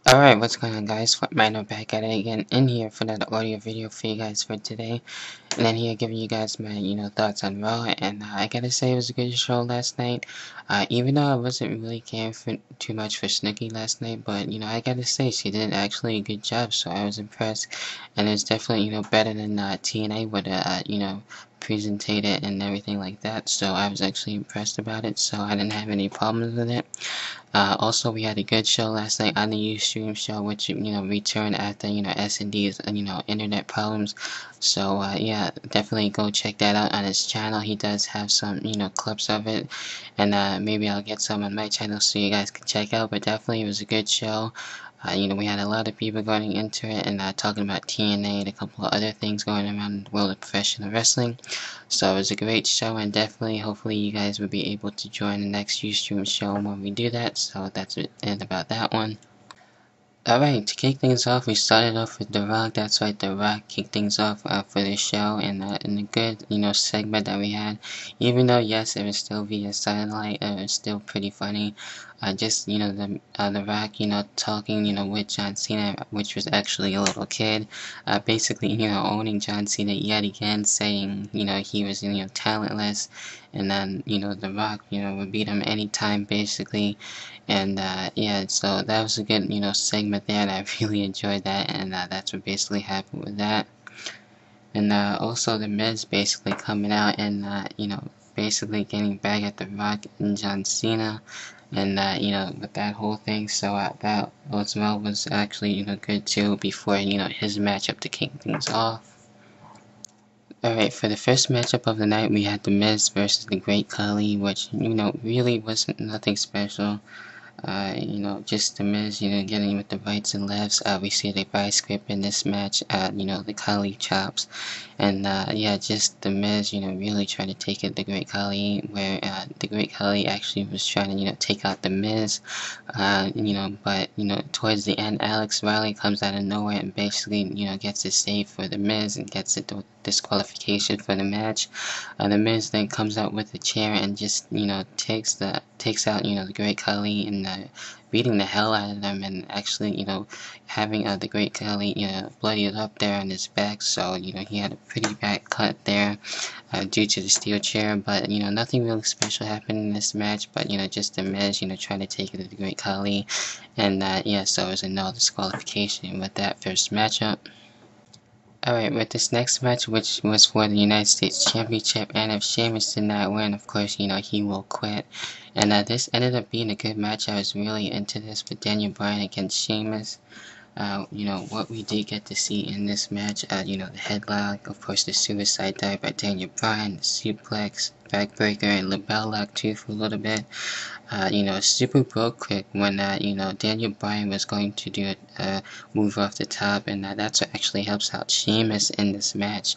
Alright, what's going on guys? Flipminer back at it again in here for that audio video for you guys for today. And then here giving you guys my, thoughts on Raw. And I gotta say it was a good show last night. Even though I wasn't really caring for too much for Snooki last night, but, I gotta say she did actually a good job, so I was impressed. And it's definitely, better than TNA would have, presented it and everything like that. So I was actually impressed about it, so I didn't have any problems with it. Also, we had a good show last night on the Ustream show, which returned after S&D's internet problems. So yeah, definitely go check that out on his channel. He does have some clips of it, and maybe I'll get some on my channel so you guys can check out. But definitely, it was a good show. We had a lot of people going into it and talking about TNA and a couple of other things going around the world of professional wrestling. So it was a great show, and definitely, hopefully, you guys will be able to join the next Ustream show when we do that. So that's it about that one. Alright, to kick things off, we started off with The Rock. That's right, The Rock kicked things off for the show, and in a good, segment that we had. Even though, yes, it was still via satellite, it was still pretty funny. Just, The Rock, talking, with John Cena, which was actually a little kid. Basically, owning John Cena yet again, saying, he was, talentless. And then, The Rock, would beat him anytime, basically. And yeah, so that was a good segment there, and I really enjoyed that, and that's what basically happened with that. And also the Miz basically coming out and basically getting back at The Rock and John Cena, and with that whole thing. So that as well was actually good too, before his matchup to kick things off. Alright, for the first matchup of the night, we had The Miz versus The Great Khali, which really wasn't nothing special. Just The Miz, getting with the rights and lefts. We see the vice grip in this match, the Khali chops. And, yeah, just The Miz, really trying to take it the Great Khali, where, the Great Khali actually was trying to, take out The Miz. But, towards the end, Alex Riley comes out of nowhere and basically, gets a save for The Miz and gets a disqualification for the match. The Miz then comes out with a chair and just, takes out, the Great Khali and beating the hell out of them, and actually, having the Great Khali, bloodied up there on his back. So, he had a pretty bad cut there due to the steel chair. But, nothing really special happened in this match. But, just The Miz, trying to take it to the Great Khali. And, yeah, so it was a no disqualification with that first matchup. Alright, with this next match, which was for the United States Championship, and if Sheamus did not win, of course, he will quit. And this ended up being a good match. I was really into this with Daniel Bryan against Sheamus. What we did get to see in this match, the headlock, of course, the suicide dive by Daniel Bryan, the suplex, backbreaker, and lapel lock too for a little bit. Super broke quick when, Daniel Bryan was going to do a move off the top, and that's what actually helps out Sheamus in this match.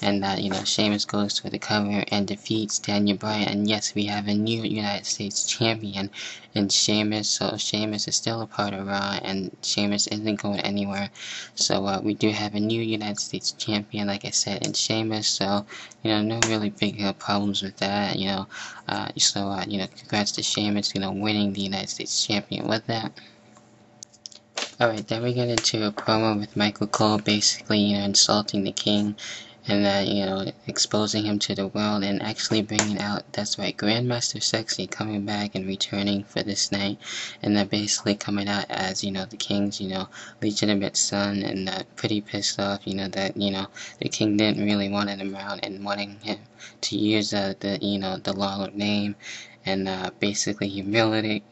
And, Sheamus goes for the cover and defeats Daniel Bryan, and yes, we have a new United States champion in Sheamus, so Sheamus is still a part of Raw, and Sheamus isn't going anywhere. So, we do have a new United States champion, like I said, in Sheamus, so, no really big problems with that, congrats to Sheamus, winning the United States champion with that. Alright, then we get into a promo with Michael Cole, basically, insulting the King, and, exposing him to the world, and actually bringing out, that's right, Grandmaster Sexy coming back and returning for this night, and basically coming out as, the King's, legitimate son, and, pretty pissed off, that, the King didn't really want him around, and wanting him to use, the Lawler name, and basically humiliating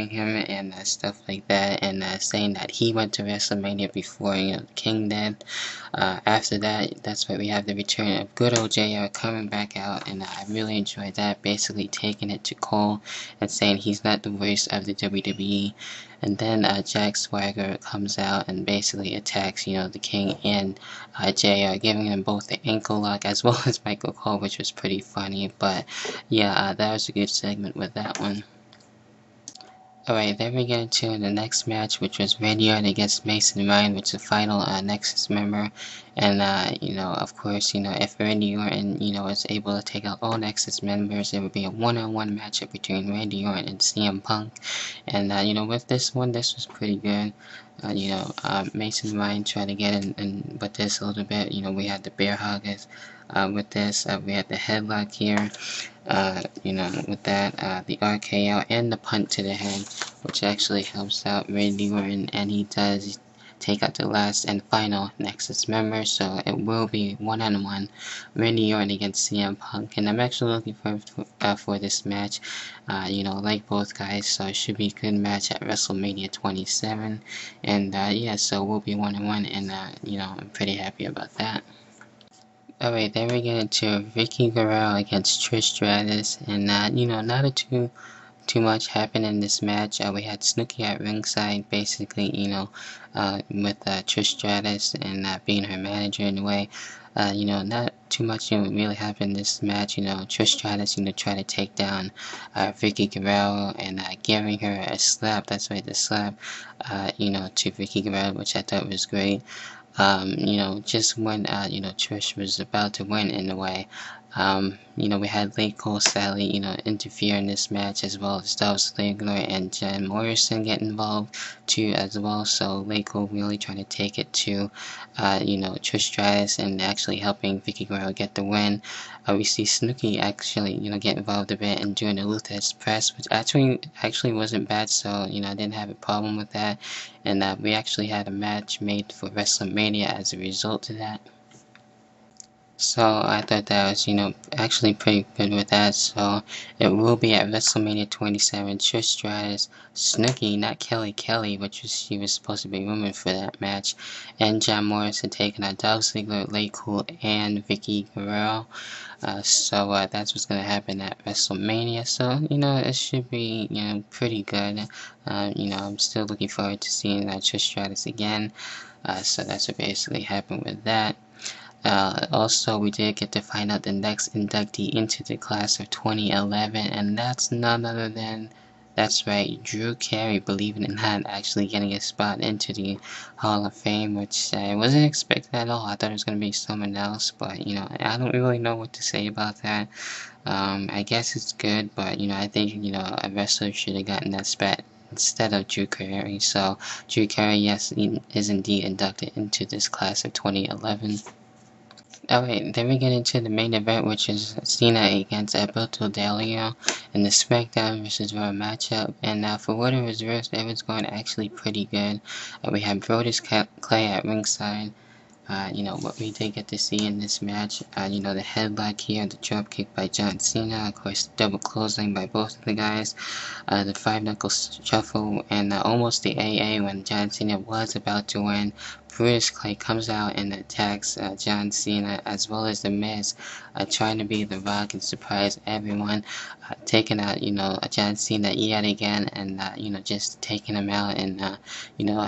him and stuff like that, and saying that he went to WrestleMania before the King did. After that, that's why we have the return of good old JR coming back out, and I really enjoyed that, basically taking it to Cole and saying he's not the worst of the WWE. And then Jack Swagger comes out and basically attacks, the King and JR, giving them both the ankle lock as well as Michael Cole, which was pretty funny. But yeah, that was a good segment with that one. Alright, then we get into the next match, which was Randy Orton against Mason Ryan, which is the final Nexus member. And, of course, if Randy Orton, is able to take out all Nexus members, it would be a one-on-one matchup between Randy Orton and CM Punk. And, with this one, this was pretty good. Mason Ryan tried to get in with this a little bit. We had the bear huggers with this. We had the headlock here. With that, the RKO and the punt to the head, which actually helps out Randy Orton, and he does take out the last and final Nexus member, so it will be one-on-one Randy Orton against CM Punk, and I'm actually looking forward for this match. Like both guys, so it should be a good match at WrestleMania 27, and yeah, so we'll be one-on-one, and I'm pretty happy about that. Alright, then we get into Vickie Guerrero against Trish Stratus, and not too much happened in this match. We had Snooki at ringside, basically, with Trish Stratus and being her manager in a way. Not too much really happened in this match. Trish Stratus, tried to take down Vickie Guerrero and giving her a slap. That's right, the slap, to Vickie Guerrero, which I thought was great. Just when, Trish was about to win in a way. We had LayCool sadly, interfere in this match, as well as Dolph Ziggler and John Morrison get involved too as well. So LayCool really trying to take it to, Trish Stratus and actually helping Vickie Guerrero get the win. We see Snooki actually, get involved a bit and doing the Luther's press, which actually wasn't bad. So I didn't have a problem with that, and we actually had a match made for WrestleMania as a result of that. So I thought that was, actually pretty good with that. So it will be at WrestleMania 27. Trish Stratus, Snooki, not Kelly Kelly, which she was supposed to be women for that match, and John Morrison taking on Dolph Ziggler, LayCool, and Vickie Guerrero. So that's what's gonna happen at WrestleMania. So it should be pretty good. I'm still looking forward to seeing Trish Stratus again. So that's what basically happened with that. Also, we did get to find out the next inductee into the class of 2011, and that's none other than, that's right, Drew Carey, believe it or not, actually getting a spot into the Hall of Fame, which I wasn't expecting at all. I thought it was going to be someone else, but, I don't really know what to say about that. I guess it's good, but, I think, a wrestler should have gotten that spot instead of Drew Carey. So, Drew Carey, yes, is indeed inducted into this class of 2011. Alright, then we get into the main event, which is Cena against Alberto Del Rio in the SmackDown vs. Raw matchup. And for what it was worth, it was going actually pretty good. We had Brodus Clay at ringside. What we did get to see in this match, the headlock here, the dropkick by John Cena, of course, the double closing by both of the guys, the 5-knuckle shuffle, and almost the AA when John Cena was about to win. Brodus Clay comes out and attacks John Cena, as well as The Miz, trying to be The Rock and surprise everyone, taking out, John Cena yet again, and, just taking him out and,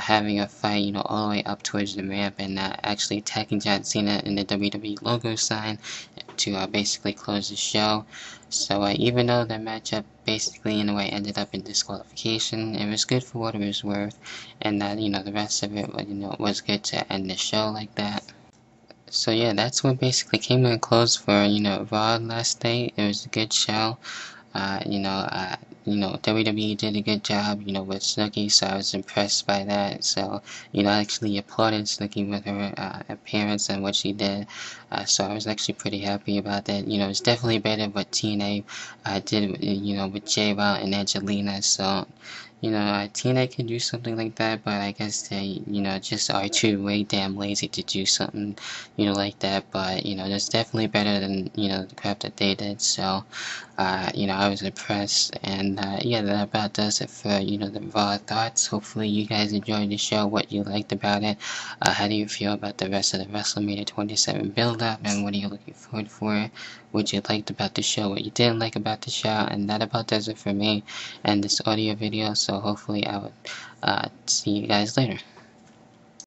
having a fight, all the way up towards the ramp, and actually attacking John Cena in the WWE logo sign to basically close the show. So even though the matchup basically in a way ended up in disqualification, it was good for what it was worth, and the rest of it was good to end the show like that. So yeah, that's what basically came to a close for Raw last night. It was a good show. WWE did a good job, with Snooki, so I was impressed by that. So, I actually applauded Snooki with her appearance and what she did. So I was actually pretty happy about that. It's definitely better what TNA did, with J-Raw and Angelina. So, TNA could do something like that, but I guess they, just are too way damn lazy to do something, like that. But, it's definitely better than, the crap that they did. So, I was impressed. And, yeah, that about does it for, the Raw thoughts. Hopefully you guys enjoyed the show, what you liked about it. How do you feel about the rest of the WrestleMania 27 build-up, and what are you looking forward for? What you liked about the show, what you didn't like about the show, and that about does it for me and this audio video. So hopefully I would see you guys later.